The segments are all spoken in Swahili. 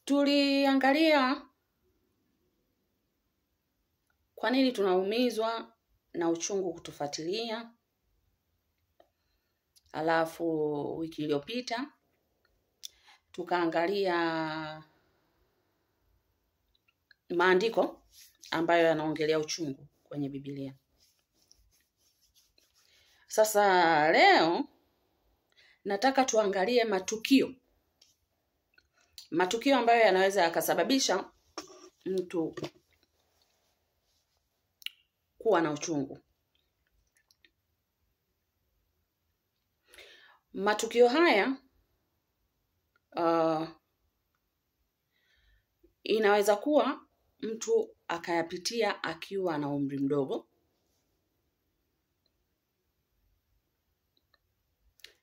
Tuliangalia kwa nini tunaumizwa na uchungu kutufuatilia. Alafu wiki iliyopita tukaangalia maandiko ambayo yanaongelea uchungu kwenye Biblia. Sasa leo nataka tuangalie matukio ambayo yanaweza yakasababisha mtu kuwa na uchungu. Matukio haya inaweza kuwa mtu akayapitia akiwa na umri mdogo,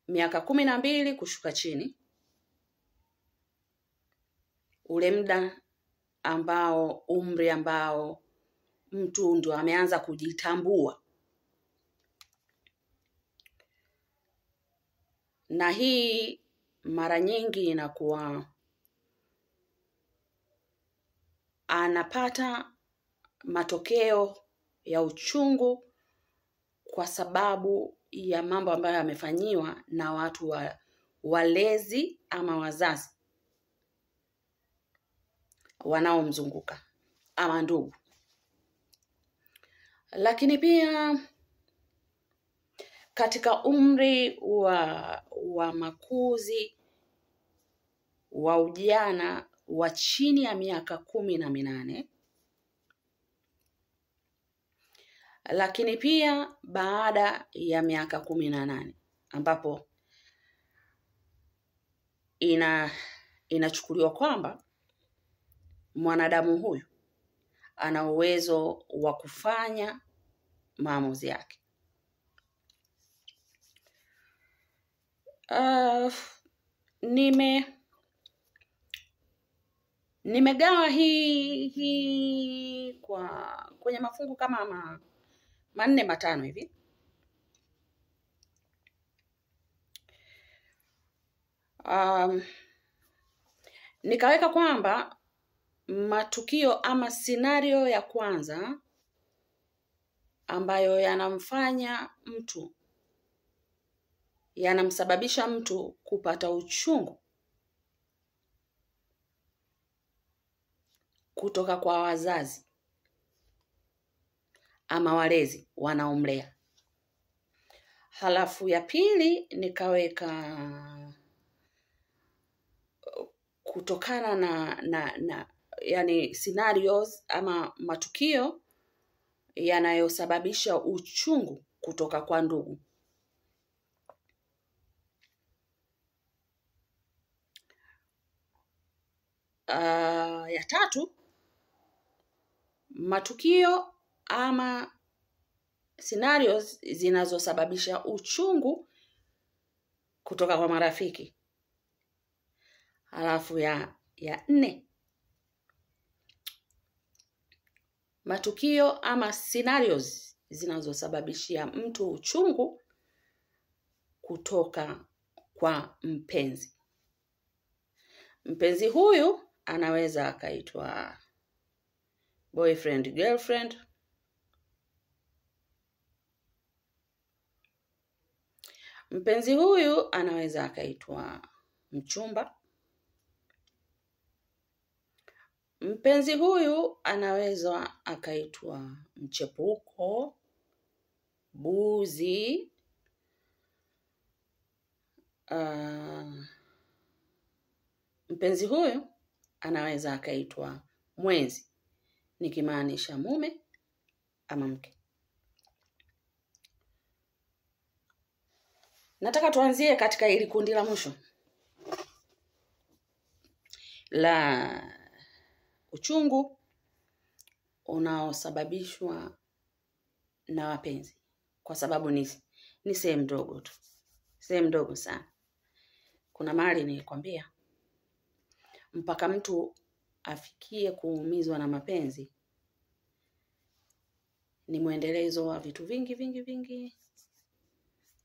miaka 12 kushuka chini, ule muda umri ambao mtu ndio ameanza kujitambua. Na hii mara nyingi inakuwa anapata matokeo ya uchungu kwa sababu ya mambo ambayo yamefanyiwa na watu walezi ama wazazi wanaomzunguka ama ndugu. Lakini pia katika umri wa makuzi wa ujana wa chini ya miaka 18, lakini pia baada ya miaka 18 ambapo inachukuliwa kwamba mwanadamu huyu ana uwezo wa kufanya maamuzi yake. Nimegawa hii kwenye mafungu kama 4 5 hivi. Nikaweka kwamba matukio ama scenario ya kwanza ambayo yanamsababisha mtu kupata uchungu kutoka kwa wazazi ama walezi wanaomlea. Halafu ya pili nikaweka kutokana na yani scenarios ama matukio yanayosababisha uchungu kutoka kwa ndugu. Ya tatu, matukio ama scenarios zinazosababisha uchungu kutoka kwa marafiki. Halafu ya 4, matukio ama scenarios zinazosababishia mtu uchungu kutoka kwa mpenzi. Mpenzi huyu anaweza akaitwa boyfriend, girlfriend. Mpenzi huyu anaweza akaitwa mchumba. Mpenzi huyu anaweza akaitwa mchepuko, buzi, mpenzi huyu anaweza akaitwa mwenzi, nikimaanisha mume ama mke. Nataka tuanzie katika hili kundi la mwisho la uchungu unaosababishwa na wapenzi, kwa sababu ni sehemu ndogo tu, sehemu ndogo sana. Kuna mahali nilikwambia mpaka mtu afikie kuumizwa na mapenzi ni mwendelezo wa vitu vingi,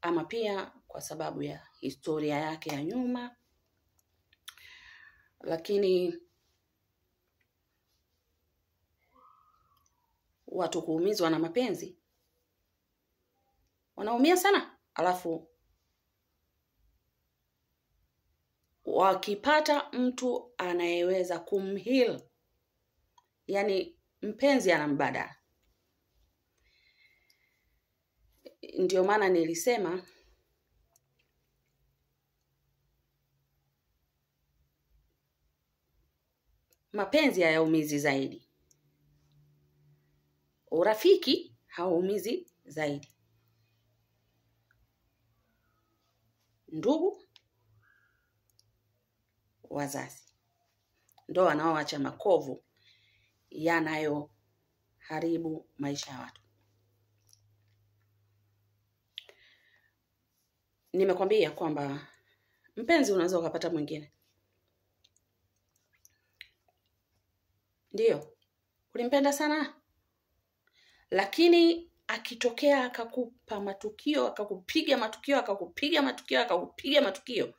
ama pia kwa sababu ya historia yake ya nyuma. Lakini watu kuumizwa na mapenzi wanaumia sana, alafu wakipata mtu anayeweza kumheal, yani mpenzi anambadala. Ndio maana nilisema mapenzi hayaumizi zaidi, urafiki hauumizi zaidi, ndugu, wazazi ndio wanaoacha makovu yanayoharibu maisha ya watu. Nimekwambia kwamba mpenzi unaweza ukapata mwingine. Ndio, ulimpenda sana, lakini akitokea akakupa matukio, akakupiga matukio,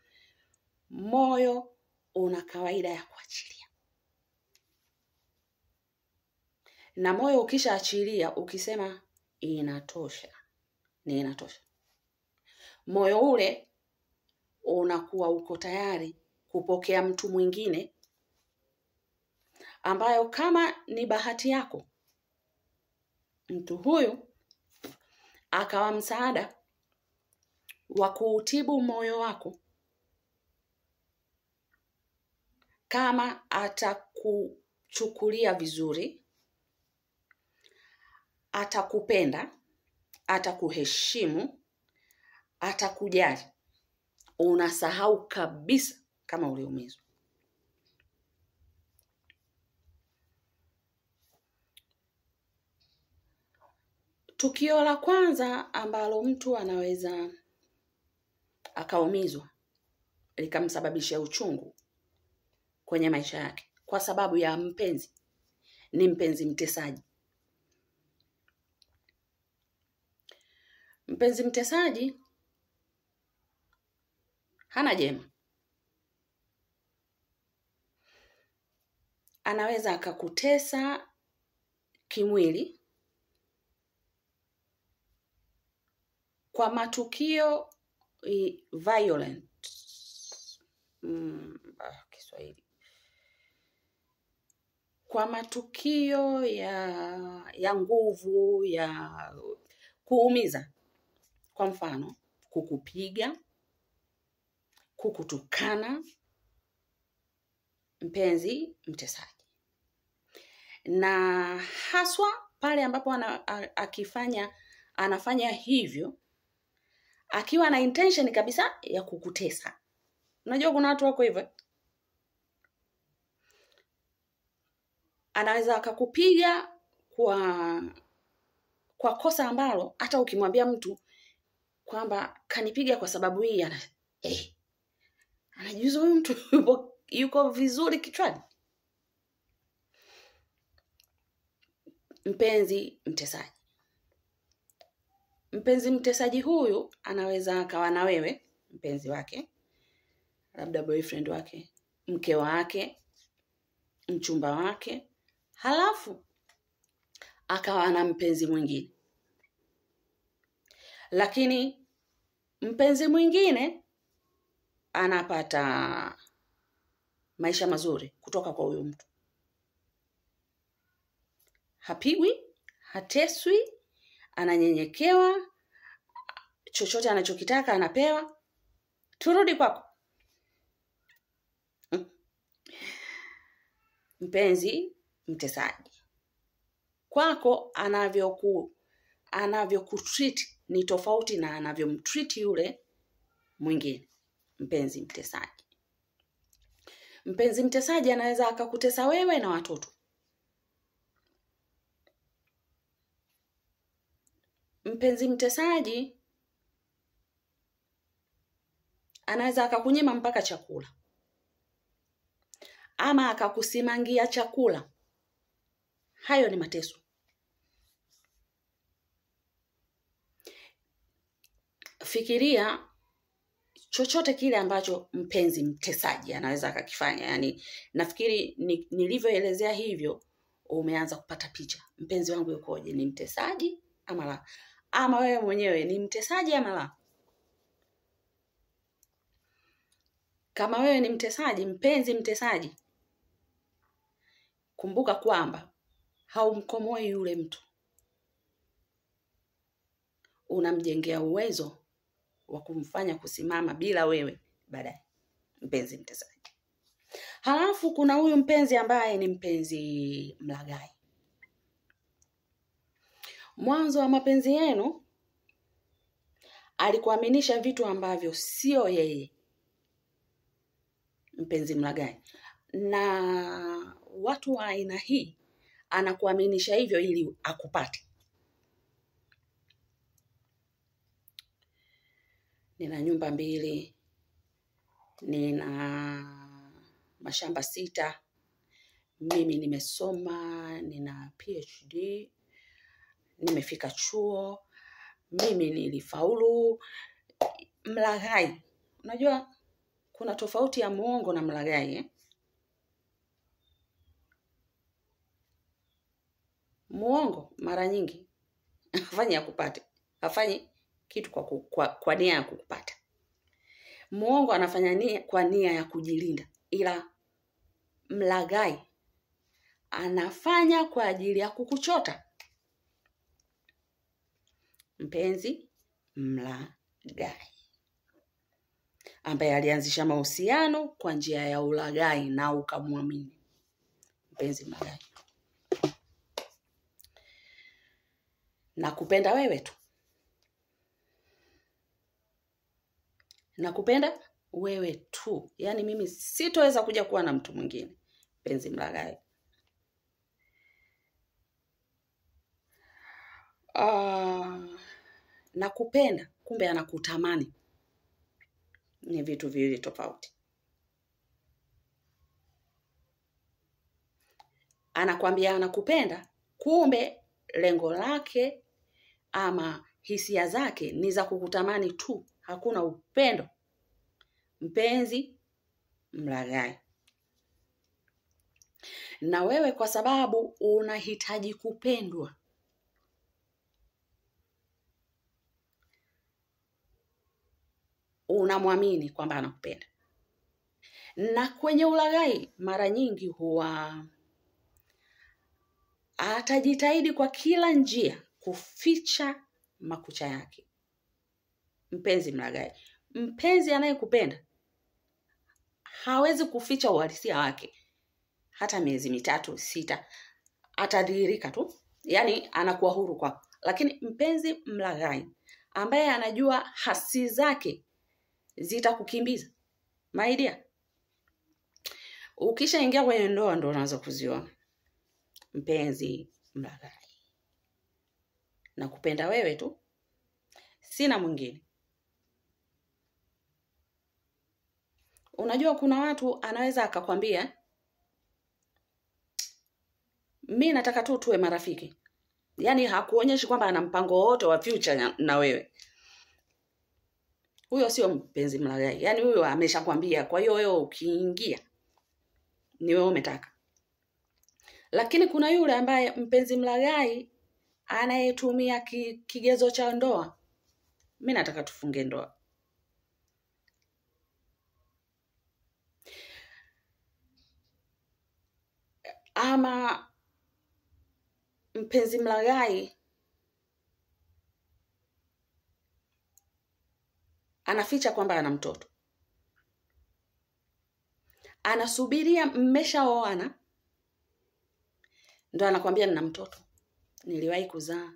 moyo una kawaida ya kuachilia. Na moyo ukishaachilia, ukisema inatosha, ni inatosha, moyo ule unakuwa uko tayari kupokea mtu mwingine ambayo kama ni bahati yako mtu huyu akawa msaada wa kuutibu moyo wako, kama atakuchukulia vizuri, atakupenda, atakuheshimu, atakujali, unasahau kabisa kama uliumizwa. Tukio la kwanza ambalo mtu anaweza akaumizwa likamsababishia uchungu kwenye maisha yake kwa sababu ya mpenzi, ni mpenzi mtesaji. Mpenzi mtesaji hana jema. Anaweza akakutesa kimwili kwa matukio violent. Kiswahili. Kwa matukio ya nguvu, ya kuumiza. Kwa mfano, kukupiga, kukutukana, mpenzi mtesaji. Na haswa pale ambapo anafanya hivyo akiwa na intention kabisa ya kukutesa. Unajua kuna watu wako hivyo. Anaweza akakupiga kwa kosa ambalo hata ukimwambia mtu kwamba kanipiga kwa sababu hii, anajiuliza huyu mtu yuko vizuri kichwani. Mpenzi mtesaji. Mpenzi mtesaji huyu anaweza akawa na wewe mpenzi wake, labda boyfriend wake, mke wake, mchumba wake, halafu akawa na mpenzi mwingine. Lakini mpenzi mwingine anapata maisha mazuri kutoka kwa huyo mtu. Hapigwi, hateswi, ananyenyekewa, chochote anachokitaka anapewa. Turudi kwako. Mpenzi mtesaji. Kwako anavyokutreat ni tofauti na anavyomtreat yule mwingine. Mpenzi mtesaji. Mpenzi mtesaji anaweza akakutesa wewe na watoto. Mpenzi mtesaji anaweza akakunyima mpaka chakula, ama akakusimangia chakula. Hayo ni mateso. Fikiria chochote kile ambacho mpenzi mtesaji anaweza akakifanya. Yani nafikiri nilivyoelezea hivyo umeanza kupata picha. Mpenzi wangu yukoje, ni mtesaji ama la? Ama wewe mwenyewe ni mtesaji ama la? Kama wewe ni mtesaji, mpenzi mtesaji, kumbuka kwamba haumkomoi yule mtu, unamjengea uwezo wa kumfanya kusimama bila wewe baadaye. Mpenzi mtesaji. Halafu kuna huyu mpenzi ambaye ni mpenzi mlaghai. Mwanzo wa mapenzi yenu alikuaminisha vitu ambavyo sio yeye. Mpenzi mlaghai. Na watu wa aina hii anakuaminisha hivyo ili akupate. Nina nyumba 2, nina mashamba 6, mimi nimesoma, nina PhD, nimefika chuo, mimi nilifaulu. Mlaghai. Unajua kuna tofauti ya muongo na mlaghai. Muongo mara nyingi hafanyi akupate. Hafanyi kitu kwa nia ya kukupata. Muongo anafanya kwa nia ya kujilinda. Ila mlaghai anafanya kwa ajili ya kukuchota. Mpenzi mlaghai ambaye alianzisha mahusiano kwa njia ya ulaghai na ukamwamini. Mpenzi mlaghai. Nakupenda wewe tu. Nakupenda wewe tu. Yani mimi sitoweza kuja kuwa na mtu mwingine. Mpenzi mlaghai. Nakupenda, kumbe anakutamani. Ni vitu viwili tofauti. Anakuambia anakupenda, kumbe lengo lake ama hisia zake ni za kukutamani tu. Hakuna upendo. Mpenzi mlaghai. Na wewe kwa sababu unahitaji kupendwa, unamwamini kwamba anakupenda. Na kwenye ulaghai mara nyingi huwa atajitahidi kwa kila njia kuficha makucha yake. Mpenzi mlaghai. Mpenzi anayekupenda hawezi kuficha uhalisia wake. Hata miezi 3, 6 atadhihirika tu. Yani anakuwa huru kwako. Lakini mpenzi mlaghai ambaye anajua hasi zake zitakukimbiza. My dear, ukishaingia kwenye ndoa ndo unaanza kuziona. Mpenzi mlaghai. Nakupenda wewe tu. Sina mwingine. Unajua kuna watu anaweza akakwambia mimi nataka tu tuwe marafiki. Yani hakuonyeshi kwamba ana mpango wote wa future na wewe. Huyo sio mpenzi mlaghai. Yani huyo ameshakwambia, kwa hiyo wewe ukiingia ni wewe umetaka. Lakini kuna yule ambaye mpenzi mlaghai anayetumia kigezo cha ndoa. Mimi nataka tufunge ndoa. Ama mpenzi mlaghai anaficha kwamba ana mtoto. Anasubiria mmeshaoana ndo anakuambia nina mtoto. Niliwahi kuzaa.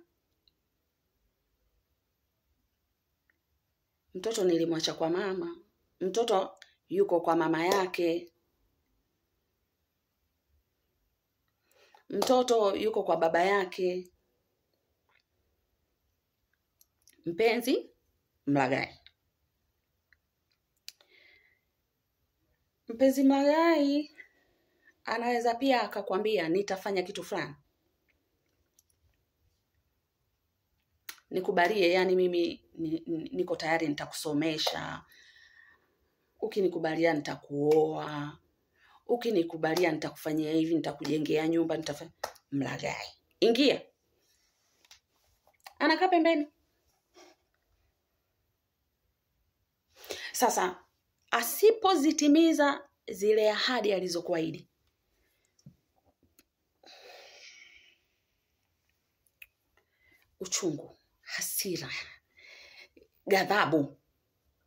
Mtoto nilimwacha kwa mama. Mtoto yuko kwa mama yake. Mtoto yuko kwa baba yake. Mpenzi mlaghai. Mpenzi mlaghai anaweza pia akakwambia nitafanya kitu fulani. Nikubalie, yani mimi niko tayari nitakusomesha. ukinikubalia nitakuoa, ukinikubalia nitakufanyia hivi, nitakujengea nyumba, nitafanya. Mlaghai. Ingia. Anakaa pembeni. Sasa asipozitimiza zile ahadi alizokuahidi, uchungu, hasira, ghadhabu,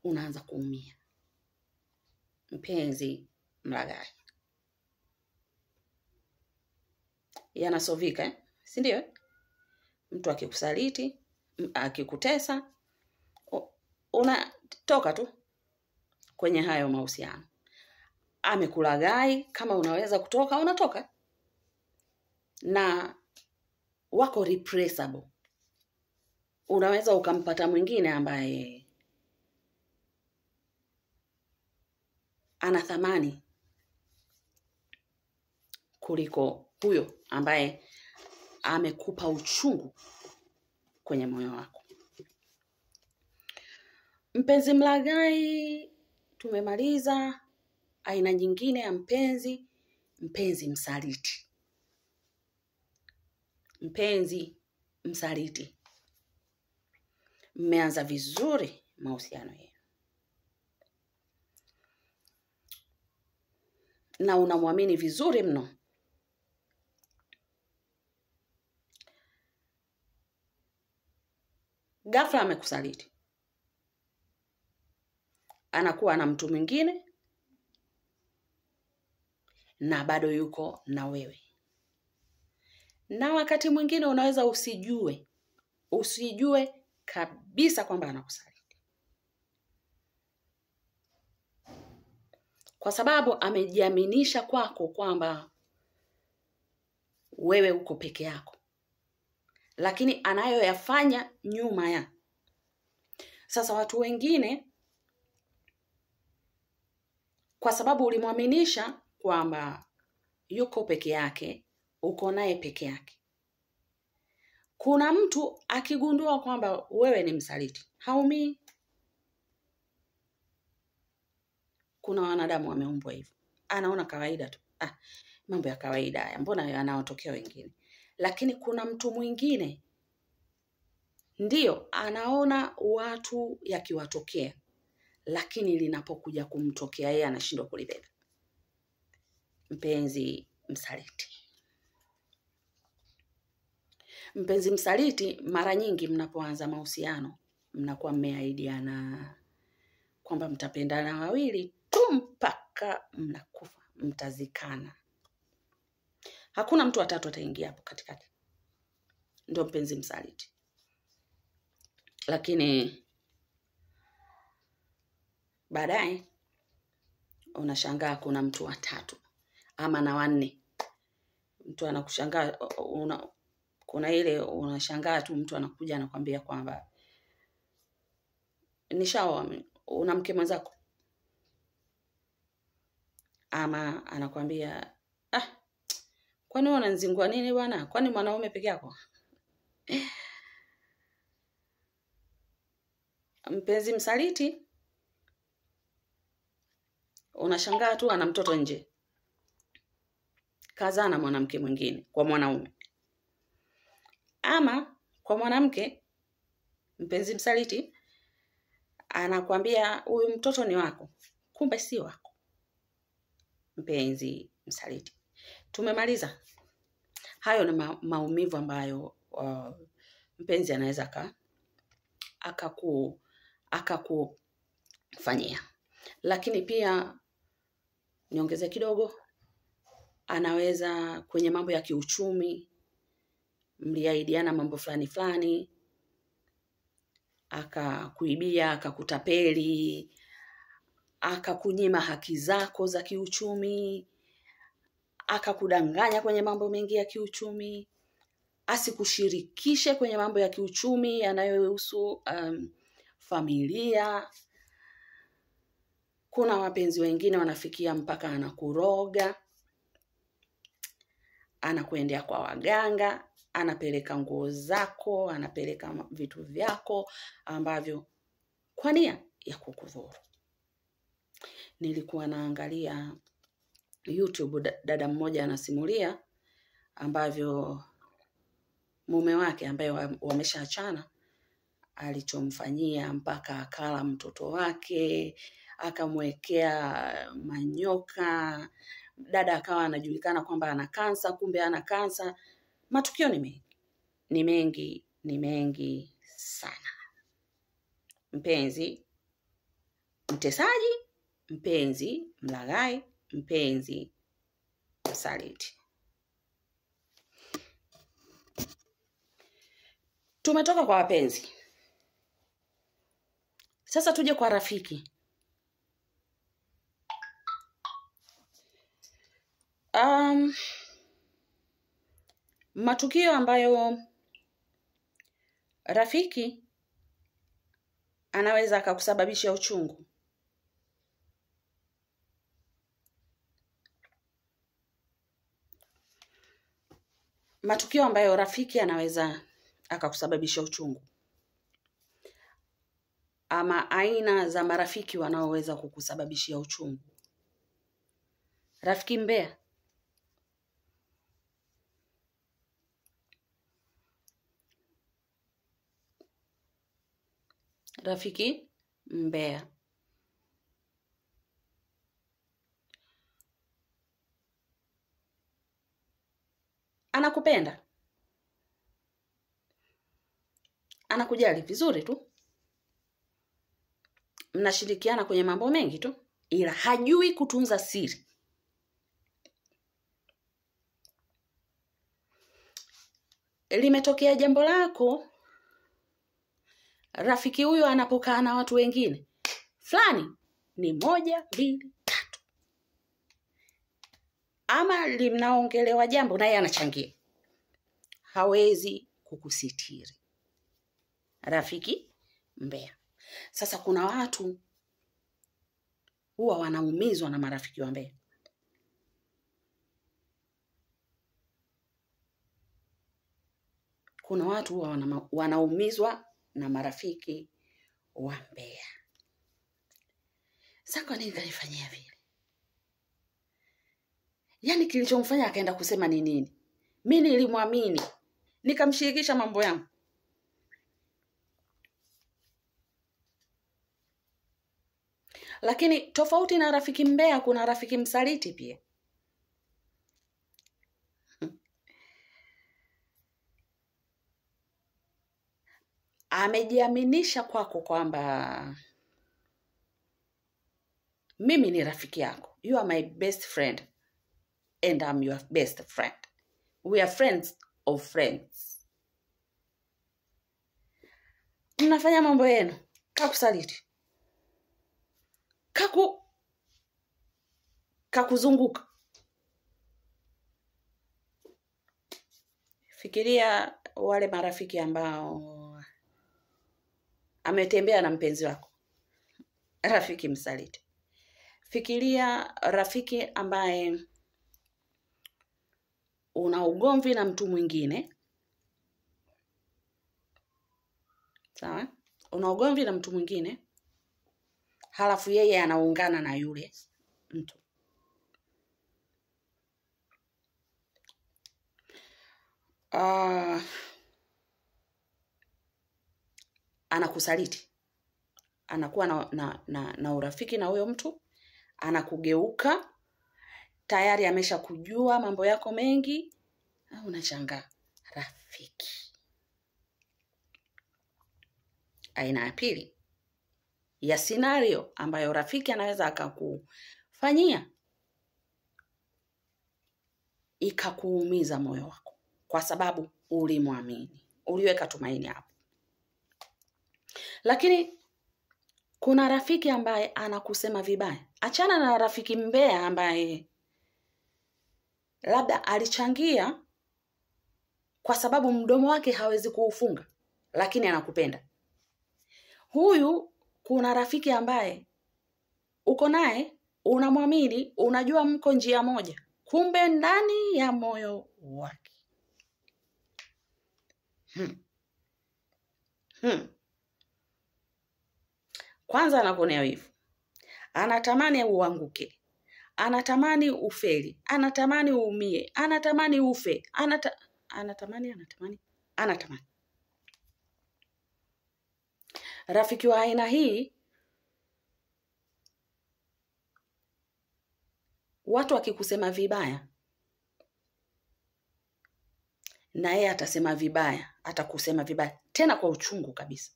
unaanza kuumia. Mpenzi mlaghai. Yanasovika, si ndio? Mtu akikusaliti, akikutesa, unatoka tu kwenye hayo mahusiano. Amekulaghai, kama unaweza kutoka, unatoka. Na wako replaceable. Unaweza ukampata mwingine ambaye ana thamani kuliko huyo ambaye amekupa uchungu kwenye moyo wako. Mpenzi mlaghai tumemaliza. Aina nyingine ya mpenzi, mpenzi msaliti. Mpenzi msaliti. Mmeanza vizuri mahusiano yenu, na unamwamini vizuri mno. Ghafla amekusaliti. Anakuwa na mtu mwingine na bado yuko na wewe. Na wakati mwingine unaweza usijue kabisa kwamba anakusaliti, kwa sababu amejiaminisha kwako kwamba wewe uko peke yako, lakini anayoyafanya nyuma ya. Sasa watu wengine, kwa sababu ulimwaminisha kwamba yuko peke yake, uko naye peke yake, kuna mtu akigundua kwamba wewe ni msaliti, haumii. Kuna wanadamu wameumbwa hivyo. Anaona kawaida tu. Mambo ya kawaida haya, mbona yanayotokea wengine? Lakini kuna mtu mwingine ndio anaona watu yakiwatokea, lakini linapokuja kumtokea yeye anashindwa kulibeba. Mpenzi msaliti. Mpenzi msaliti, mara nyingi mnapoanza mahusiano, mnakuwa mmeahidiana kwamba mtapendana wawili tu mpaka mnakufa, mtazikana. Hakuna mtu wa tatu ataingia hapo katikati. Ndio mpenzi msaliti. Lakini baadaye unashangaa kuna mtu wa tatu ama na wanne. Mtu anakushangaa, kuna ile unashangaa tu mtu anakuja anakuambia kwamba nishaoa, una mke mwenzako. Ama anakuambia kwani wewe unanizingua nini bwana? Kwani mwanaume peke yako? Mpenzi msaliti, unashangaa tu ana mtoto nje, kazaa na mwanamke mwingine kwa mwanaume. Ama kwa mwanamke, mpenzi msaliti anakuambia huyu mtoto ni wako, kumbe si wako. Mpenzi msaliti. Tumemaliza. Hayo ni maumivu ambayo mpenzi anaweza akakufanyia. Lakini pia niongeze kidogo, anaweza kwenye mambo ya kiuchumi, mliahidiana mambo fulani, akakuibia, akakutapeli, akakunyima haki zako za kiuchumi, akakudanganya kwenye mambo mengi ya kiuchumi, asikushirikishe kwenye mambo ya kiuchumi yanayohusu familia. Kuna wapenzi wengine wanafikia mpaka anakuroga, anakuendea kwa waganga, anapeleka nguo zako, anapeleka vitu vyako ambavyo kwa nia ya kukudhuru. nilikuwa naangalia YouTube, dada mmoja anasimulia ambavyo mume wake ambaye wameshaachana alichomfanyia, mpaka akala mtoto wake, akamwekea manyoka. Dada akawa anajulikana kwamba ana kansa, kumbe ana kansa. Matukio ni mengi sana. Mpenzi mtesaji, mpenzi mlaghai, mpenzi msaliti. Tumetoka kwa wapenzi. Sasa tuje kwa rafiki. Matukio ambayo rafiki anaweza akakusababisha uchungu. Matukio ambayo rafiki anaweza akakusababisha uchungu, ama aina za marafiki wanaoweza kukusababishia uchungu. Rafiki mbea. Rafiki mbea. Anakupenda, anakujali vizuri tu, mnashirikiana kwenye mambo mengi tu, ila hajui kutunza siri. Limetokea jambo lako, rafiki huyo anapokaa na watu wengine, fulani ni 1, 2, 3, ama linaongelewa jambo naye anachangia, hawezi kukusitiri. Rafiki mbea. Sasa kuna watu huwa wanaumizwa na marafiki wa mbea. Kuna watu huwa wanaumizwa na marafiki wa mbea. Sasa kwa nini kanifanyia vile? Yaani kilichomfanya akaenda kusema ni nini? Mimi nilimwamini, nikamshirikisha mambo yangu. Lakini tofauti na rafiki mbea, kuna rafiki msaliti pia. Amejiaminisha kwako kwamba mimi ni rafiki yako. You are my best friend and I'm your best friend. We are friends of friends. Mnafanya mambo yenu, kakusaliti. Kakuzunguka. Fikiria wale marafiki ambao ametembea na mpenzi wako, rafiki msaliti. Fikiria rafiki ambaye una ugomvi na mtu mwingine. Sawa? Una ugomvi na mtu mwingine, halafu yeye anaungana na yule mtu. Anakusaliti. Anakuwa na urafiki na huyo mtu, anakugeuka, tayari amesha kujua mambo yako mengi, unashangaa. Rafiki. Aina ya pili ya scenario ambayo rafiki anaweza akakufanyia ikakuumiza moyo wako, kwa sababu ulimwamini, uliweka tumaini hapo. Lakini kuna rafiki ambaye anakusema vibaya. Achana na rafiki mbea ambaye labda alichangia kwa sababu mdomo wake hawezi kuufunga, lakini anakupenda. Huyu, kuna rafiki ambaye uko naye, unamwamini, unajua mko njia moja, kumbe ndani ya moyo wake kwanza anakuonea wivu, anatamani uanguke, anatamani ufeli, anatamani uumie, anatamani ufe, anatamani. Rafiki wa aina hii, watu wakikusema vibaya, na yeye atasema vibaya, atakusema vibaya tena kwa uchungu kabisa.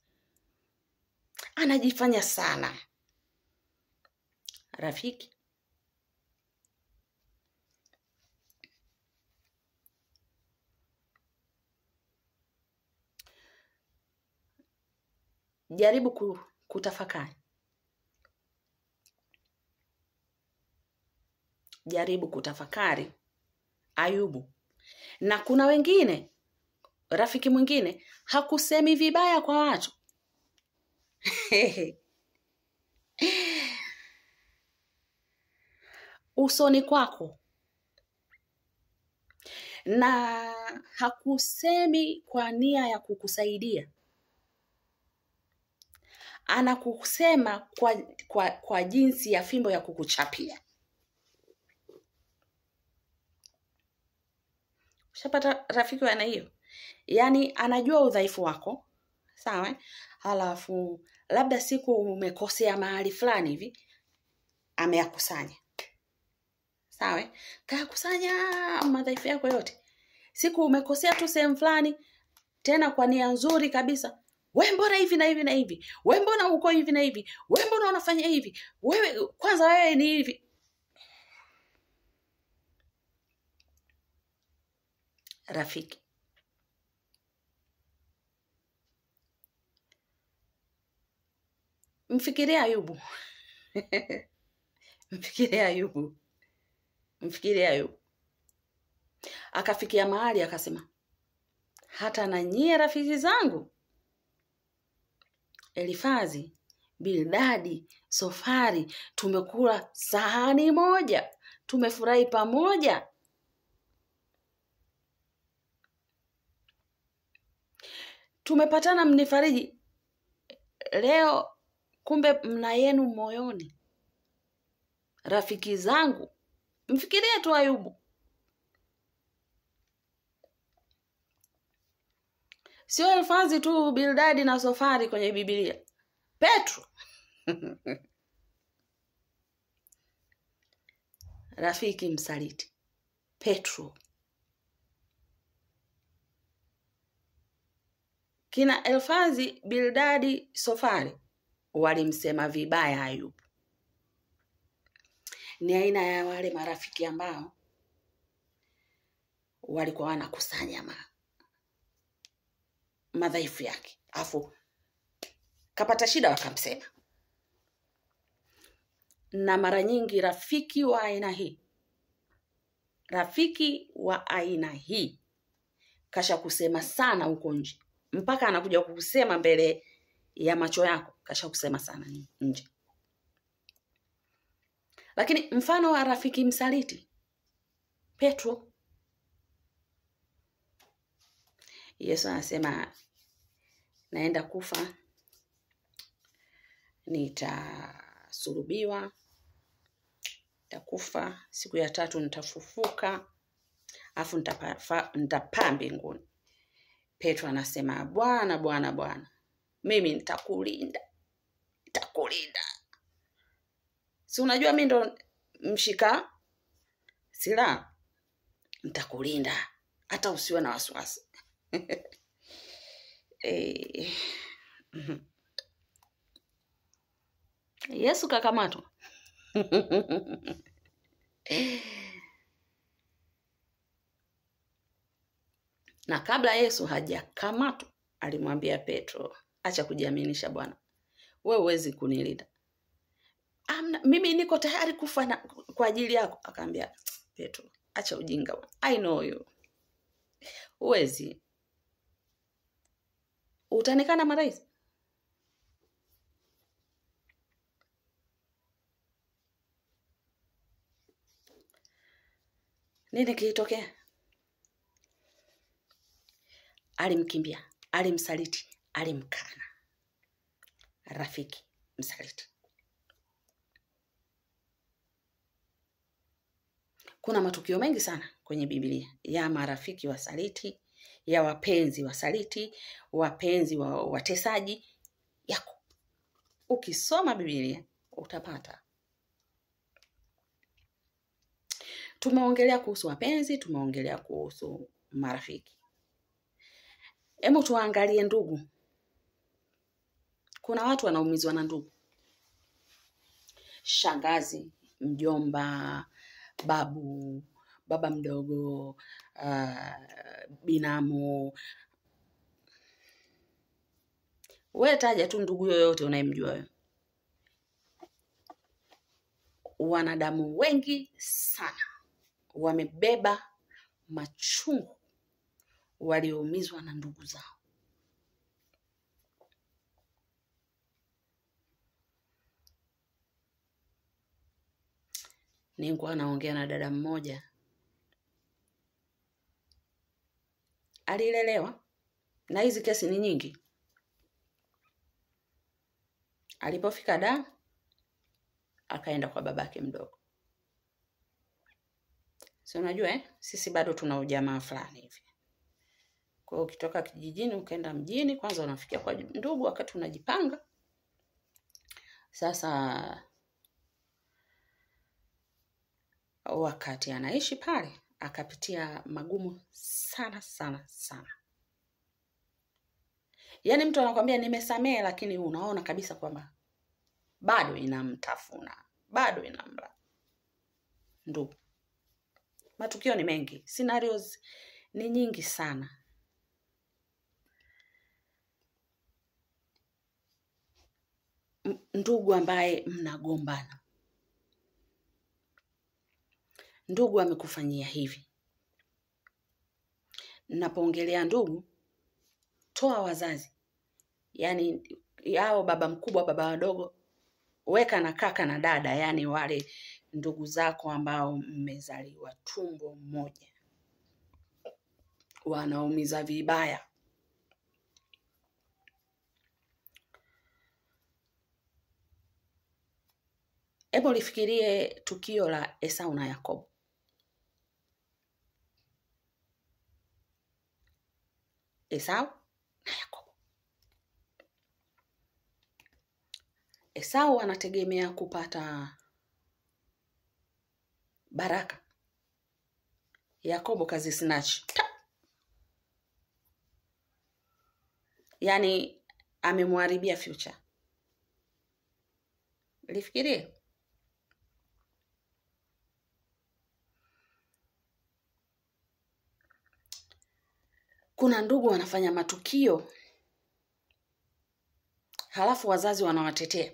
Anajifanya sana. Rafiki, jaribu kutafakari. Jaribu kutafakari Ayubu. Na kuna wengine, rafiki mwingine hakusemi vibaya kwa watu. Usoni kwako. Na hakusemi kwa nia ya kukusaidia. Anakusema kwa jinsi ya fimbo ya kukuchapia. Ushapata rafiki wa aina hiyo? Yaani anajua udhaifu wako, sawa? Halafu labda siku umekosea mahali fulani hivi, ameyakusanya. Sawa? Kayakusanya madhaifu yako yote. Siku umekosea tu sehemu fulani, tena kwa nia nzuri kabisa. Wewe mbona hivi na hivi na hivi? Wewe mbona uko hivi na hivi? Wewe mbona unafanya hivi? Wewe kwanza wewe ni hivi. Rafiki, mfikirie Ayubu. Mfikirie Ayubu. Akafikia mahali akasema, hata na nyie rafiki zangu, Elifazi, Bildadi, Sofari, tumekula sahani moja, tumefurahi pamoja. Tumepatana mnifariji. Leo kumbe mna yenu moyoni. Rafiki zangu, mfikirie tu Ayubu. Sio Elifazi tu, Bildadi na Sofari kwenye Biblia. Petro. Rafiki msaliti. Petro. Kina Elifazi, Bildadi, Sofari walimsema vibaya Ayubu. Ni aina ya wale marafiki ambao walikuwa wanakusanya madhaifu yake. Afu kapata shida wakamsema. Na mara nyingi rafiki wa aina hii kasha kusema sana huko nje. Mpaka anakuja kukusema mbele ya macho yako, kasha kusema sana nje. Lakini mfano wa rafiki msaliti, Petro. Yesu anasema, naenda kufa, nitasulubiwa, nitakufa, siku ya 3 nitafufuka, afu nitapaa mbinguni. Petro anasema, Bwana, mimi nitakulinda. Si unajua mimi ndo mshika silaha? Nitakulinda, hata usiwe na wasiwasi. Yesu kakamatwa. Na kabla Yesu hajakamatwa, alimwambia Petro, acha kujiaminisha bwana. Wewe huwezi kunilinda. Mimi niko tayari kufa kwa ajili yako. Akamwambia, Petro, acha ujinga. I know you. Huwezi. Utaonekana marahisi. Nini kilitokea? Alimkimbia, alimsaliti, alimkana. Rafiki msaliti. Kuna matukio mengi sana kwenye Biblia ya marafiki wasaliti, ya wapenzi wasaliti, wapenzi watesaji yako. Ukisoma Biblia utapata. Tumeongelea kuhusu wapenzi, tumeongelea kuhusu marafiki. Hebu tuangalie ndugu. Kuna watu wanaumizwa na ndugu. Shangazi, mjomba, babu, baba mdogo, binamu. Wewe taja tu ndugu yoyote unayemjua wewe. Wanadamu wengi sana wamebeba machungu walioumizwa na ndugu zao. Nilikuwa naongea na dada mmoja. Alilelewa, na hizi kesi ni nyingi. Alipofika da, akaenda kwa babake mdogo. Si unajua sisi bado tuna ujamaa fulani hivi. Kwa hiyo ukitoka kijijini ukaenda mjini, kwanza unafikia kwa ndugu wakati unajipanga. Sasa wakati anaishi pale, akapitia magumu sana sana sana. Yaani mtu anakuambia nimesamehe, lakini unaona kabisa kwamba bado inamtafuna, bado inamla. Ndugu. Matukio ni mengi, scenarios ni nyingi sana. Ndugu ambaye mnagombana. Ndugu amekufanyia hivi. Napoongelea ndugu, toa wazazi. Yaani yao baba mkubwa, baba wadogo, weka na kaka na dada, yaani wale ndugu zako ambao mmezaliwa tumbo moja. Wanaumiza vibaya. Hebu lifikirie tukio la Esau na Yakobo. Esau na Yakobo. Esau anategemea kupata baraka. Yakobo kazi snatch. Yaani amemharibia future. Lifikirie. Kuna ndugu wanafanya matukio, halafu wazazi wanawatetea.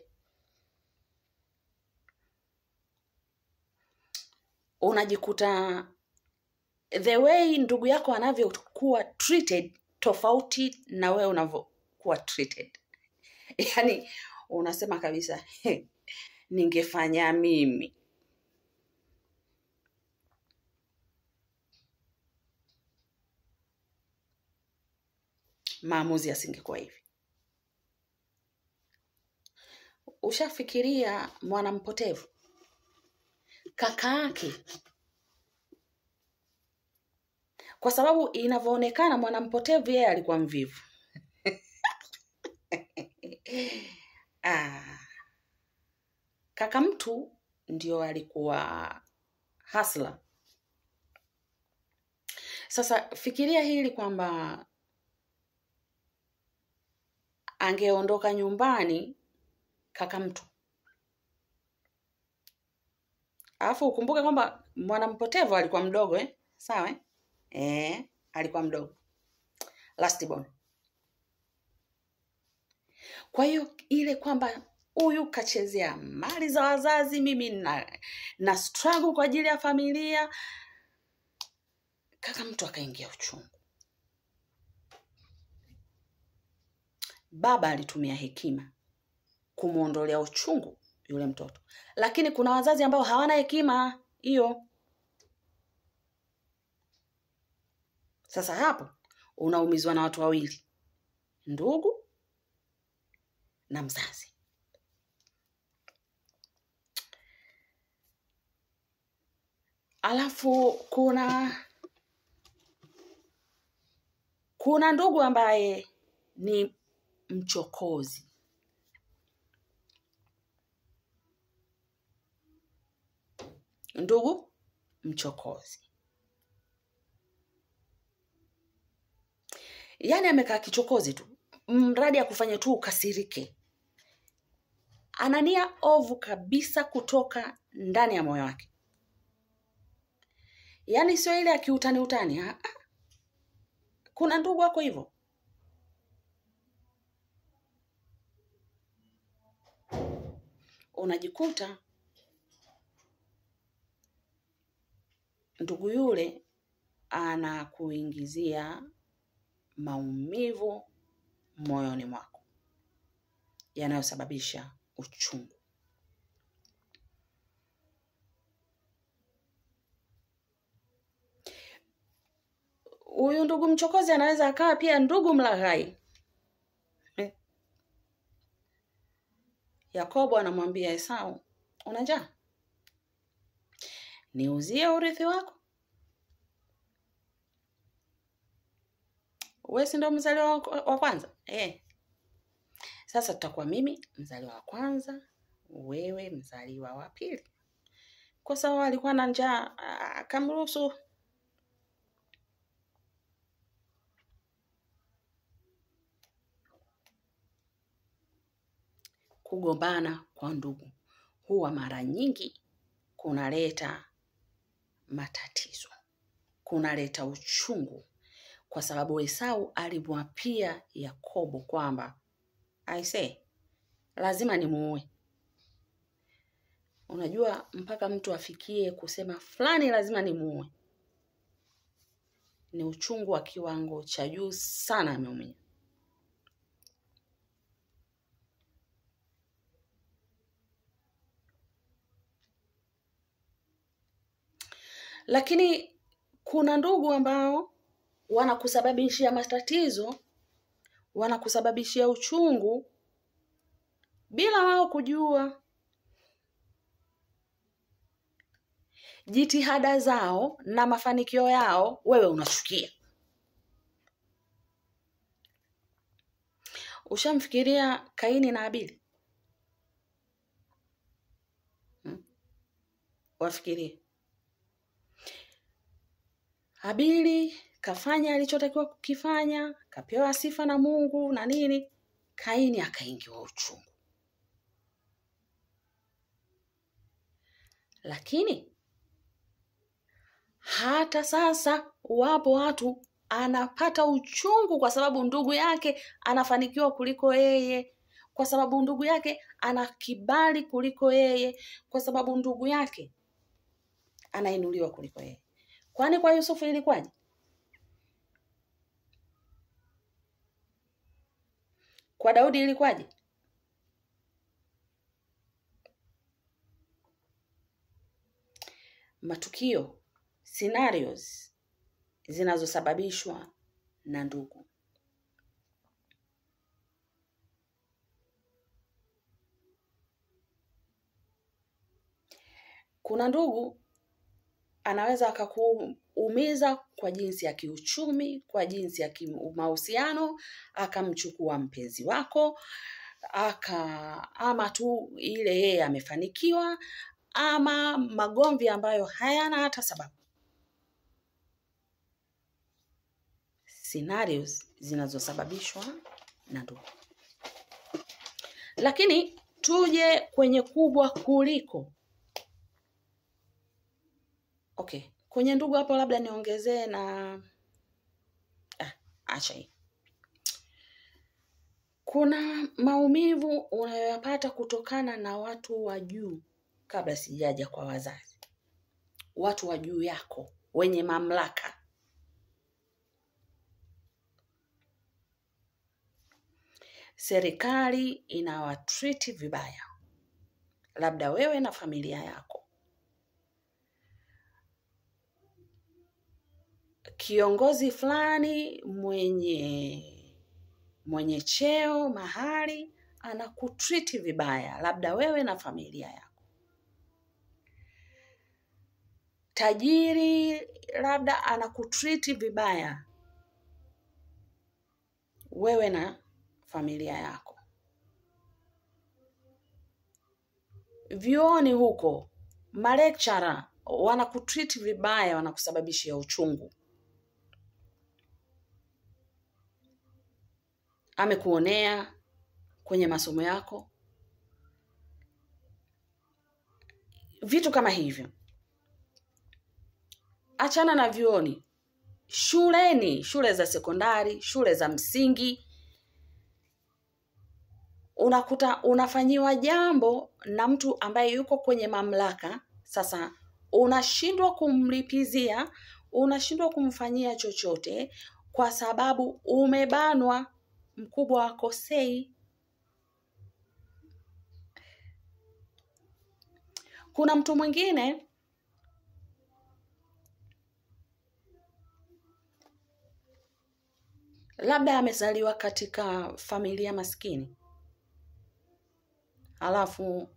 Unajikuta the way ndugu yako anavyokuwa treated tofauti na wewe unavyokuwa treated. Yaani unasema kabisa, ningefanya mimi. Maamuzi yasingekuwa hivi. Ushafikiria mwanampotevu? Kaka yake. Kwa sababu inavyoonekana mwanampotevu yeye alikuwa mvivu. Kaka mtu ndio alikuwa hustler. Sasa fikiria hili kwamba angeondoka nyumbani kaka mtu. Alafu ukumbuke kwamba mwanampotevu alikuwa mdogo sawa alikuwa mdogo. Last born. Kwa hiyo ile kwamba huyu kachezea mali za wazazi, mimi na struggle kwa ajili ya familia, kaka mtu akaingia uchungu. Baba alitumia hekima kumuondolea uchungu yule mtoto. Lakini kuna wazazi ambao hawana hekima hiyo. Sasa hapo unaumizwa na watu wawili. Ndugu na mzazi. Alafu kuna ndugu ambaye ni mchokozi. Ndugu mchokozi. Yaani amekaa kichokozi tu. Mradi akufanye tu ukasirike. Ana nia ovu kabisa kutoka ndani ya moyo wake. Yaani sio ile akiutani utani. Kuna ndugu wako hivyo. Unajikuta ndugu yule anakuingizia maumivu moyoni mwako yanayosababisha uchungu. Huyu ndugu mchokozi anaweza akawa pia ndugu mlaghai. Yakobo anamwambia Esau, una njaa? Niuzie urithi wako. Wewe si ndo mzaliwa wa kwanza? Sasa tutakuwa mimi mzaliwa wa kwanza, wewe mzaliwa wa pili. Kwa sababu alikuwa na njaa, akamruhusu. Kugombana kwa ndugu huwa mara nyingi kunaleta matatizo, kunaleta uchungu, kwa sababu Esau alimwapia Yakobo kwamba lazima nimuue. Unajua mpaka mtu afikie kusema fulani lazima nimuue, ni uchungu wa kiwango cha juu sana ameumia. Lakini kuna ndugu ambao wanakusababishia matatizo, wanakusababishia uchungu bila wao kujua. Jitihada zao na mafanikio yao wewe unachukia. Ushamfikiria Kaini na Abili? Wafikirie. Abili kafanya alichotakiwa kukifanya, kapewa sifa na Mungu na nini. Kaini akaingiwa uchungu. Lakini hata sasa wapo watu anapata uchungu kwa sababu ndugu yake anafanikiwa kuliko yeye, kwa sababu ndugu yake ana kibali kuliko yeye, kwa sababu ndugu yake anainuliwa kuliko yeye. Kwani kwa Yusufu ilikuwaje? Kwa Daudi ilikuwaje? Matukio, scenarios zinazosababishwa na ndugu. Kuna ndugu anaweza akakuumiza kwa jinsi ya kiuchumi, kwa jinsi ya mahusiano, akamchukua mpenzi wako, ama tu ile yeye amefanikiwa, ama magomvi ambayo hayana hata sababu. Scenarios zinazosababishwa na ndugu. Lakini tuje kwenye kubwa kuliko. Kwenye ndugu hapo labda niongezee na acha hii. Kuna maumivu unayoyapata kutokana na watu wa juu kabla sijaja kwa wazazi. Watu wa juu yako, wenye mamlaka. Serikali inawatreat vibaya. Labda wewe na familia yako. Kiongozi fulani mwenye cheo mahali anakutreat vibaya, labda wewe na familia yako. tajiri labda anakutreat vibaya wewe na familia yako. Vyuoni huko malecturer wanakutreat vibaya, wanakusababishia uchungu. Amekuonea kwenye masomo yako, vitu kama hivyo. Achana na vyuoni, shuleni, shule za sekondari, shule za msingi, unakuta unafanyiwa jambo na mtu ambaye yuko kwenye mamlaka. Sasa unashindwa kumlipizia, unashindwa kumfanyia chochote kwa sababu umebanwa, mkubwa wako sei. Kuna mtu mwingine labda amezaliwa katika familia maskini, alafu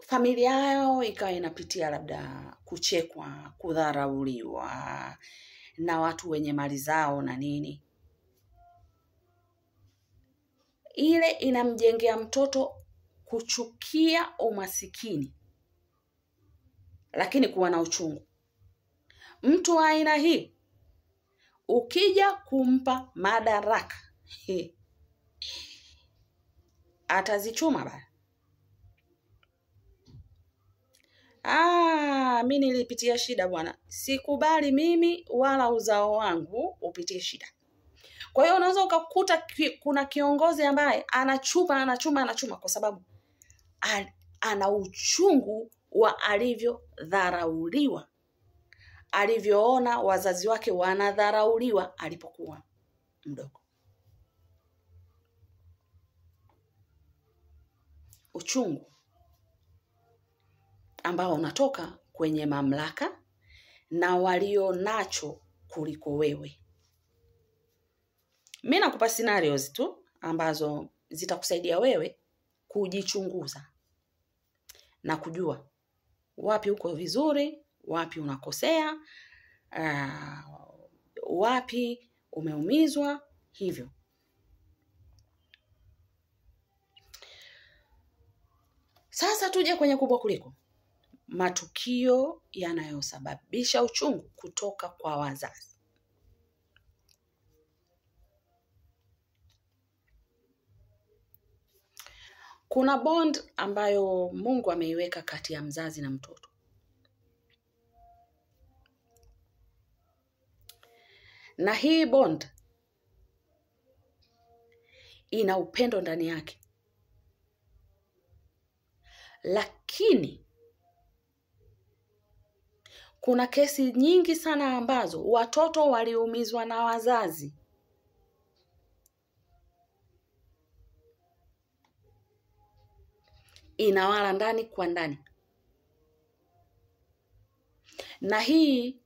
familia yao ikawa inapitia labda kuchekwa, kudharauliwa na watu wenye mali zao na nini. Ile inamjengea mtoto kuchukia umasikini, lakini kuwa na uchungu. Mtu wa aina hii ukija kumpa madaraka, atazichuma bana. Mimi nilipitia shida bwana, sikubali mimi wala uzao wangu upitie shida. Kwa hiyo unaweza ukakuta kuna kiongozi ambaye anachuma kwa sababu ana uchungu wa alivyodharauliwa, alivyoona wazazi wake wanadharauliwa alipokuwa mdogo. Uchungu ambao unatoka kwenye mamlaka na walio nacho kuliko wewe. Mimi nakupa scenarios tu ambazo zitakusaidia wewe kujichunguza na kujua wapi uko vizuri, wapi unakosea, wapi umeumizwa hivyo. Sasa tuje kwenye kubwa kuliko, matukio yanayosababisha uchungu kutoka kwa wazazi. Kuna bond ambayo Mungu ameiweka kati ya mzazi na mtoto. Na hii bond ina upendo ndani yake. Lakini kuna kesi nyingi sana ambazo watoto waliumizwa na wazazi. Inawala ndani kwa ndani. Na hii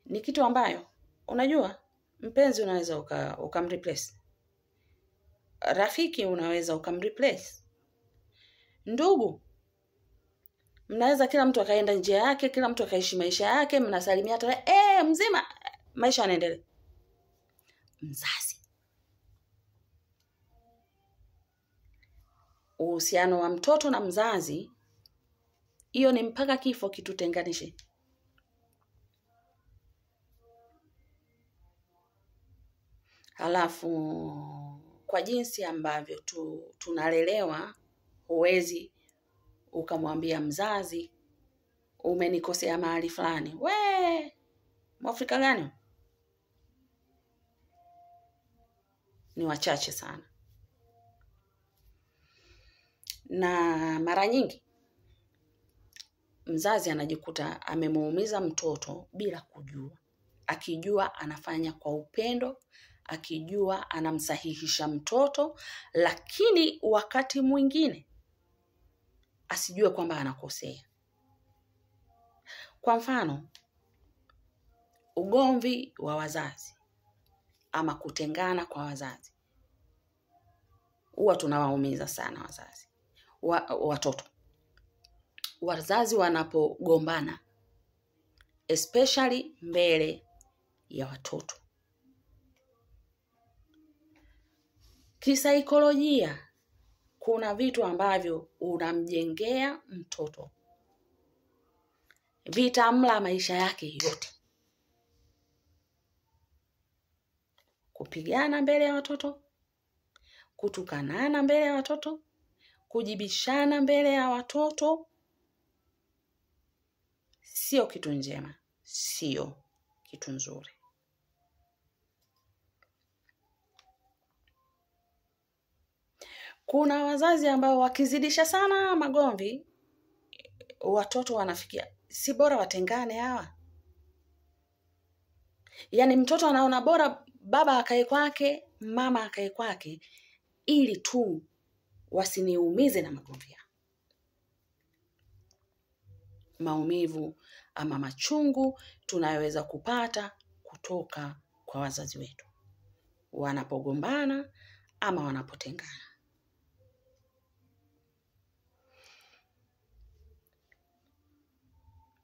ni kitu ambayo, unajua, mpenzi unaweza ukamreplace. Rafiki unaweza ukamreplace. Ndugu, mnaweza kila mtu akaenda njia yake, kila mtu akaishi maisha yake, mnasalimia hata mzima, maisha yanaendelea. Mzazi, uhusiano wa mtoto na mzazi, hiyo ni mpaka kifo kitutenganishe. Halafu kwa jinsi ambavyo tunalelewa, huwezi ukamwambia mzazi umenikosea mahali fulani. Mwafrika gani? Ni wachache sana. Na mara nyingi mzazi anajikuta amemuumiza mtoto bila kujua. Akijua anafanya kwa upendo, akijua anamsahihisha mtoto, lakini wakati mwingine asijue kwamba anakosea. Kwa mfano, ugomvi wa wazazi ama kutengana kwa wazazi, huwa tunawaumiza sana wazazi, watoto. wazazi wanapogombana, especially mbele ya watoto. Kisaikolojia, kuna vitu ambavyo unamjengea mtoto vitamla maisha yake yote. Kupigana mbele ya watoto, kutukanana mbele ya watoto, kujibishana mbele ya watoto, sio kitu njema, sio kitu nzuri. Kuna wazazi ambao wakizidisha sana magomvi, watoto wanafikia si bora watengane hawa. Yaani mtoto anaona bora baba akae kwake, mama akae kwake, ili tu wasiniumize na magomvi yao. Maumivu ama machungu tunayoweza kupata kutoka kwa wazazi wetu wanapogombana ama wanapotengana.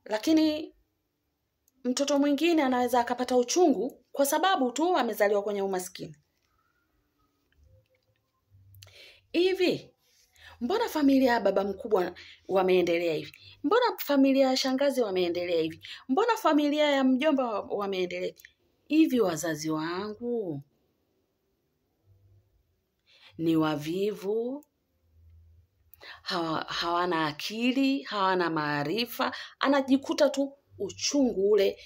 Lakini mtoto mwingine anaweza akapata uchungu kwa sababu tu amezaliwa kwenye umaskini. Hivi, mbona familia ya baba mkubwa wameendelea hivi? Mbona familia ya shangazi wameendelea hivi? Mbona familia ya mjomba wameendelea hivi? Wazazi wangu ni wavivu, hawana akili, hawana maarifa. Anajikuta tu uchungu ule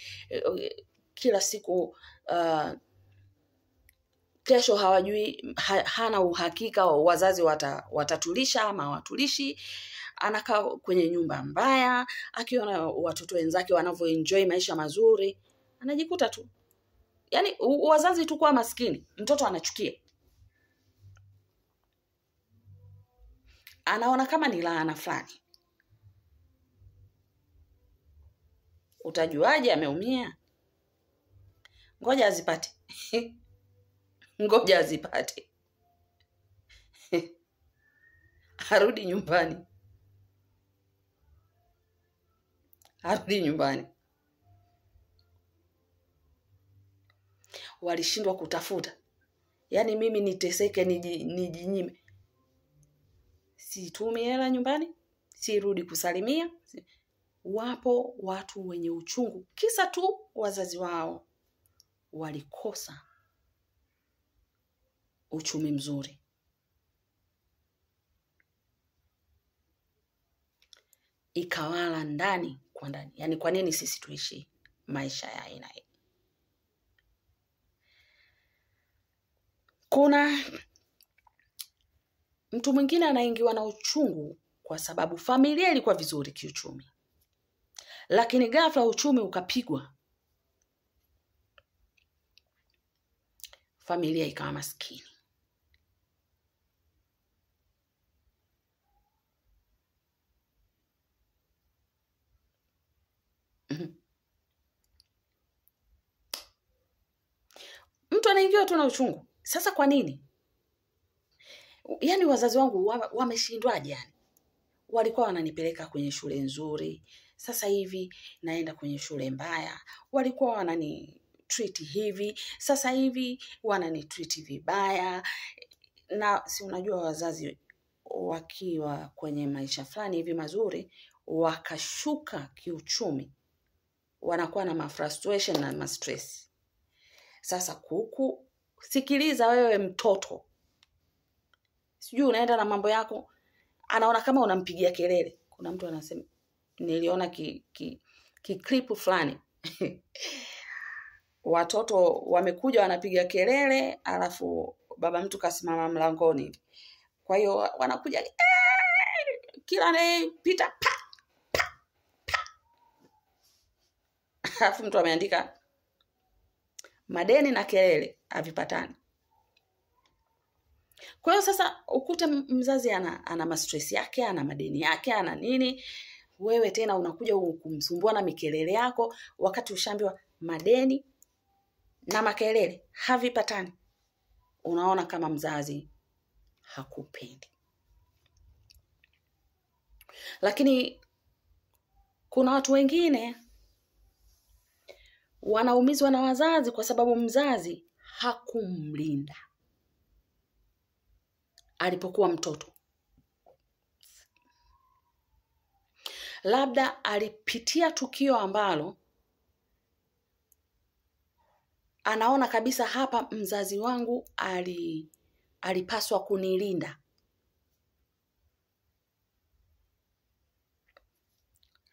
kila siku. Kesho hawajui, hana uhakika wazazi watatulisha ama watulishi. Anakaa kwenye nyumba mbaya, akiona watoto wenzake wanavyoenjoy maisha mazuri, anajikuta tu. Yaani wazazi tu kwa maskini, mtoto anachukia. Anaona kama ni laana fulani. Utajuaje ameumia? Ngoja azipate. Ngoja azipate. Arudi nyumbani. Arudi nyumbani. Walishindwa kutafuta. Yaani mimi niteseke nijinyime. Situmi hela nyumbani, sirudi kusalimia. Wapo watu wenye uchungu kisa tu wazazi wao walikosa uchumi mzuri. Ikawala ndani kwa ndani. Yaani kwa nini sisi tuishi maisha ya aina hii? Kuna mtu mwingine anaingiwa na uchungu kwa sababu familia ilikuwa vizuri kiuchumi, lakini ghafla uchumi ukapigwa, familia ikawa maskini. Mtu anaingiwa tu na uchungu. Sasa kwa nini? Yaani wazazi wangu wameshindwaje yani? Walikuwa wananipeleka kwenye shule nzuri, sasa hivi naenda kwenye shule mbaya. Walikuwa wanani treat hivi, sasa hivi wanani treat vibaya. Na si unajua wazazi wakiwa kwenye maisha fulani hivi mazuri, wakashuka kiuchumi, wanakuwa na mafrustration na stress. Sasa sikiliza wewe mtoto. Sijui unaenda na mambo yako, anaona kama unampigia kelele. Kuna mtu anasema, niliona clip fulani. Watoto wamekuja wanapiga kelele, alafu baba mtu kasimama mlangoni. Kwa hiyo wanakuja kila anayepita pa. Alafu mtu ameandika, madeni na kelele havipatani. Kwa hiyo sasa ukute mzazi ana mastress yake, ana madeni yake, ana nini. Wewe tena unakuja kumsumbua na mikelele yako, wakati ushaambiwa madeni na makelele havipatani. Unaona kama mzazi hakupendi. Lakini Kuna watu wengine wanaumizwa na wazazi kwa sababu mzazi hakumlinda alipokuwa mtoto. Labda alipitia tukio ambalo anaona kabisa hapa mzazi wangu alipaswa kunilinda.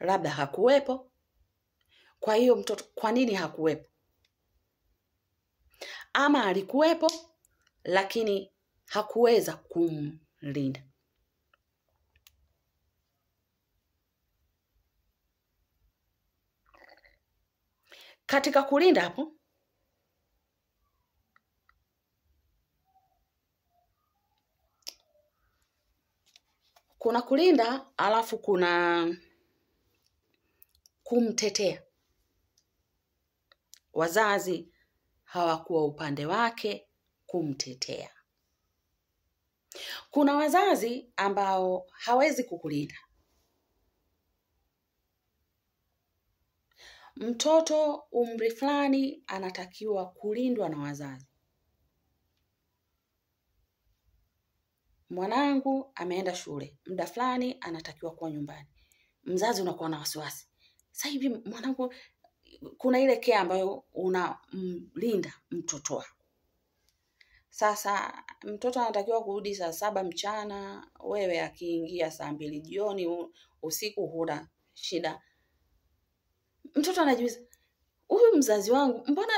Labda hakuwepo. Kwa hiyo mtoto, kwa nini hakuwepo? Ama alikuwepo lakini hakuweza kumlinda. Katika kulinda hapo, kuna kulinda alafu kuna kumtetea. Wazazi hawakuwa upande wake kumtetea. Kuna wazazi ambao hawezi kukulinda. Mtoto umri fulani anatakiwa kulindwa na wazazi. Mwanangu ameenda shule, muda fulani anatakiwa kuwa nyumbani. Mzazi unakuwa na wasiwasi. Sasa hivi mwanangu, kuna ile care ambayo unamlinda mtoto wako. Sasa mtoto anatakiwa kurudi saa 7 mchana, wewe akiingia saa 2 jioni, usiku huna shida. Mtoto anajiuliza, huyu mzazi wangu mbona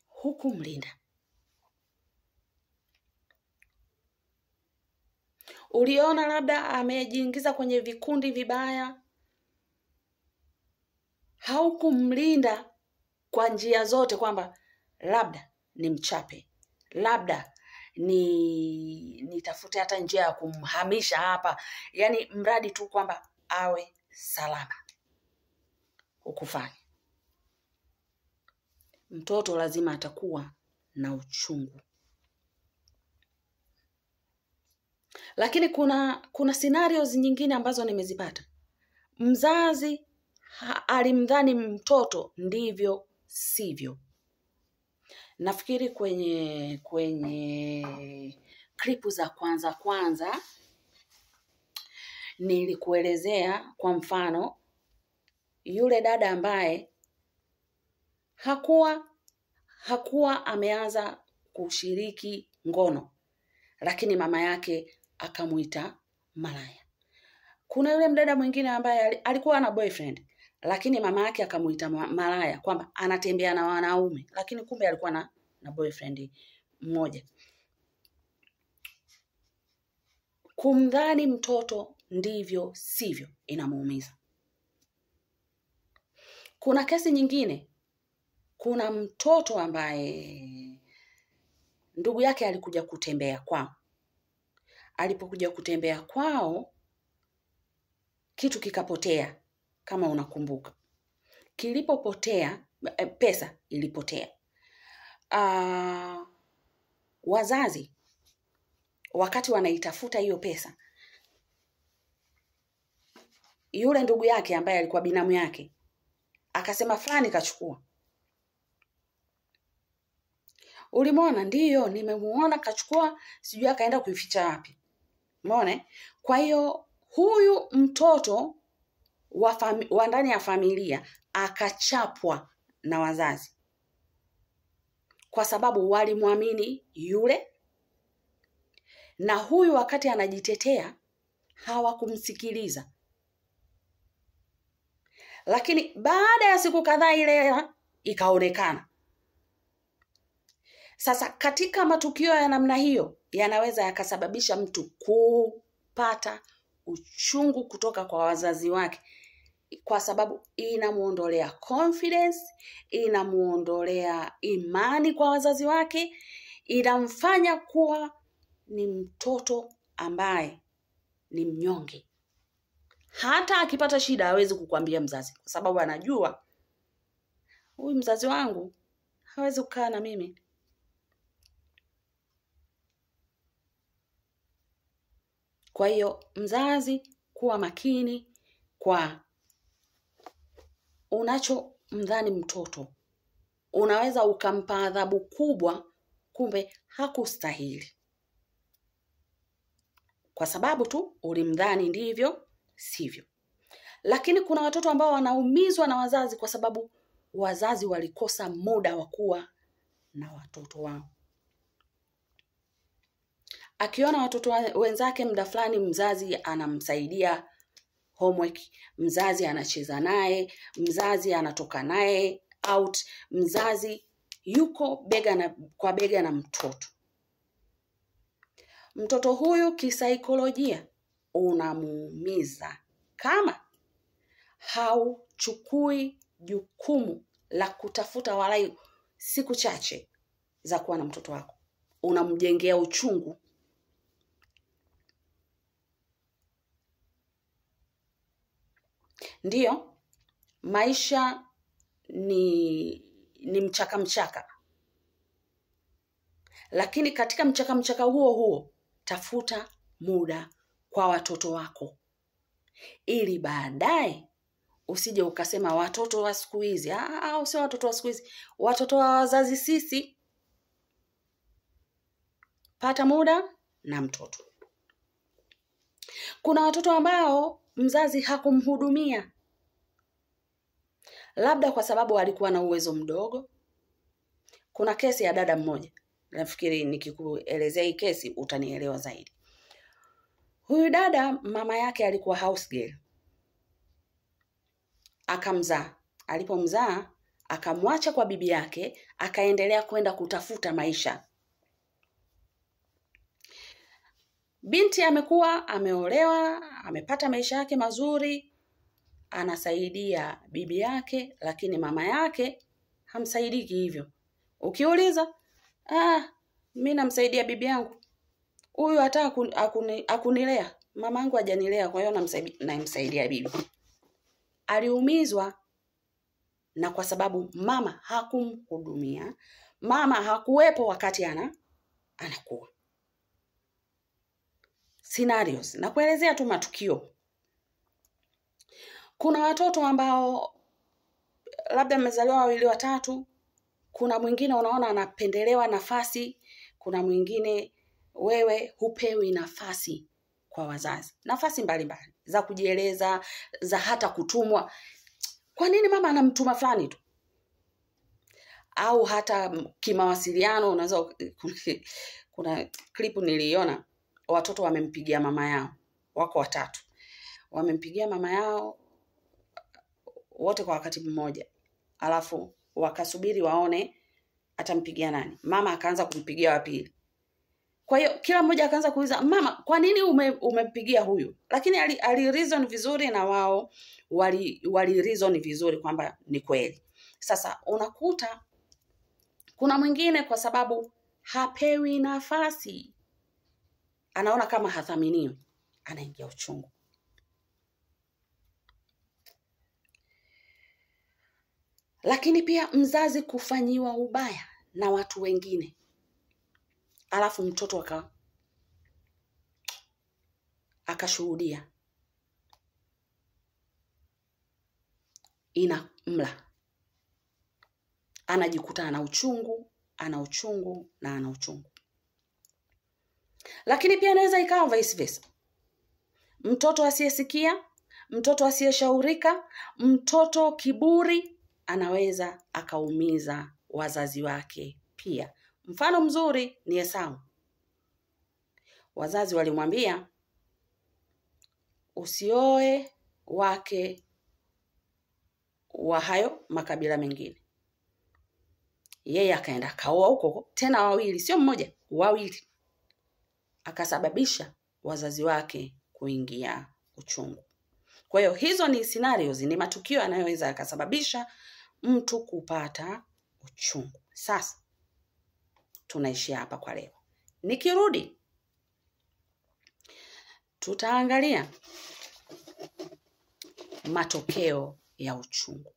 hukumlinda? Uliona labda amejiingiza kwenye vikundi vibaya, haukumlinda kwa njia zote, kwamba labda ni mchape, labda nitafute hata njia ya kumhamisha hapa, yani mradi tu kwamba awe salama. Ukufanya. Mtoto lazima atakuwa na uchungu. Lakini kuna scenarios nyingine ambazo nimezipata. Mzazi alimdhani mtoto ndivyo sivyo. Nafikiri kwenye klipu za kwanza nilikuelezea kwa mfano yule dada ambaye hakuwa ameanza kushiriki ngono, lakini mama yake akamuita malaya. Kuna yule mdada mwingine ambaye alikuwa na boyfriend, lakini mama yake akamuita malaya, kwamba anatembea na wanaume, lakini kumbe alikuwa na boyfriend mmoja. Kumdhani mtoto ndivyo sivyo inamuumiza. Kuna kesi nyingine. Kuna mtoto ambaye ndugu yake alikuja kutembea kwao. Alipokuja kutembea kwao, kitu kikapotea, kama unakumbuka. Kilipopotea, pesa ilipotea. Wazazi wakati wanaitafuta hiyo pesa, yule ndugu yake ambaye alikuwa binamu yake akasema fulani kachukua. Ulimuona? Ndiyo, nimemuona kachukua, sijui akaenda kuificha wapi. Umeona? Kwa hiyo huyu mtoto wa ndani ya familia akachapwa na wazazi, kwa sababu walimwamini yule, na huyu wakati anajitetea hawakumsikiliza. Lakini baada ya siku kadhaa ile ikaonekana. Sasa katika matukio ya namna hiyo yanaweza yakasababisha mtu kupata uchungu kutoka kwa wazazi wake, kwa sababu inamuondolea confidence, inamuondolea imani kwa wazazi wake, inamfanya kuwa ni mtoto ambaye ni mnyonge. Hata akipata shida hawezi kukwambia mzazi, kwa sababu anajua huyu mzazi wangu hawezi kukaa na mimi. Kwa hiyo mzazi, kuwa makini kwa unachomdhani mtoto. Unaweza ukampa adhabu kubwa, kumbe hakustahili, kwa sababu tu ulimdhani ndivyo sivyo. Lakini kuna watoto ambao wanaumizwa na wazazi kwa sababu wazazi walikosa muda wa kuwa na watoto wao. Akiona watoto wenzake muda fulani mzazi anamsaidia homework, mzazi anacheza naye, mzazi anatoka naye out, mzazi yuko bega kwa bega na mtoto. Mtoto huyu kisaikolojia unamuumiza kama hauchukui jukumu la kutafuta walai siku chache za kuwa na mtoto wako. Unamjengea uchungu. Ndiyo, maisha ni mchaka. Lakini katika mchaka huo tafuta muda kwa watoto wako, ili baadaye usije ukasema watoto wa siku hizi. Sio watoto wa siku hizi, watoto wa wazazi sisi. Pata muda na mtoto. Kuna watoto ambao mzazi hakumhudumia, labda kwa sababu alikuwa na uwezo mdogo. Kuna kesi ya dada mmoja, nafikiri nikikuelezea hii kesi utanielewa zaidi. Huyu dada mama yake alikuwa house girl. Akamzaa. Alipomzaa akamwacha kwa bibi yake, akaendelea kwenda kutafuta maisha. Binti amekuwa ameolewa, amepata maisha yake mazuri, anasaidia bibi yake, lakini mama yake hamsaidiki hivyo. Ukiuliza, mimi namsaidia bibi yangu. Huyu hata akunilea, mamangu hajanilea, kwa hiyo namsaidia bibi. Aliumizwa na kwa sababu mama hakumhudumia, mama hakuwepo wakati anakuwa. Scenarios, na kuelezea tu matukio. Kuna watoto ambao labda mmezaliwa 2 watatu, kuna mwingine unaona anapendelewa nafasi, kuna mwingine wewe hupewi nafasi kwa wazazi. Nafasi mbalimbali za kujieleza, za hata kutumwa. Kwa nini mama anamtuma fulani tu? Au hata kimawasiliano unaweza kuna klipu niliona, watoto wamempigia mama yao, wako 3. Wamempigia mama yao wote kwa wakati mmoja. Alafu wakasubiri waone atampigia nani. Mama akaanza kumpigia wa pili. Kwa hiyo kila mmoja akaanza kuuliza, mama, kwa nini umempigia huyu? Lakini ali reason vizuri, na wao wali reason vizuri kwamba ni kweli. Sasa unakuta kuna mwingine kwa sababu hapewi nafasi, anaona kama hathaminiwi, anaingia uchungu. Lakini pia mzazi kufanyiwa ubaya na watu wengine, alafu mtoto akashuhudia, inamla. Anajikuta ana uchungu. Lakini pia inaweza ikawa vice versa. Mtoto asiyesikia, mtoto asiyeshaurika, mtoto kiburi, anaweza akaumiza wazazi wake pia. Mfano mzuri ni Esau. Wazazi walimwambia usioe wake wa hayo makabila mengine. Yeye akaenda akaoa huko tena 2, sio mmoja, 2. Akasababisha wazazi wake kuingia uchungu. Kwa hiyo hizo ni scenarios, ni matukio yanayoweza yakasababisha mtu kupata uchungu. Sasa tunaishia hapa kwa leo. Nikirudi tutaangalia matokeo ya uchungu.